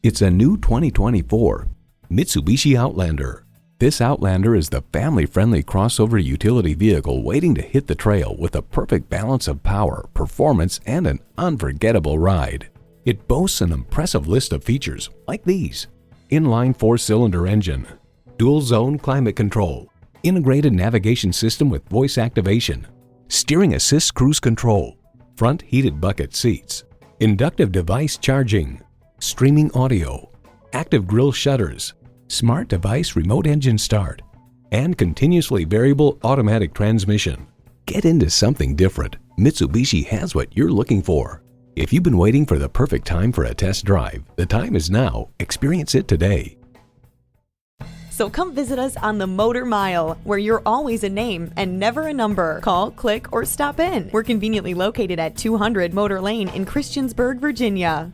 It's a new 2024 Mitsubishi Outlander. This Outlander is the family-friendly crossover utility vehicle waiting to hit the trail with a perfect balance of power, performance, and an unforgettable ride. It boasts an impressive list of features like these: inline 4-cylinder engine, dual-zone climate control, integrated navigation system with voice activation, steering assist cruise control, front heated bucket seats, inductive device charging, streaming audio, active grille shutters, smart device remote engine start, and continuously variable automatic transmission. Get into something different. Mitsubishi has what you're looking for. If you've been waiting for the perfect time for a test drive, the time is now. Experience it today. So come visit us on the Motor Mile, where you're always a name and never a number. Call, click, or stop in. We're conveniently located at 200 Motor Lane in Christiansburg, Virginia.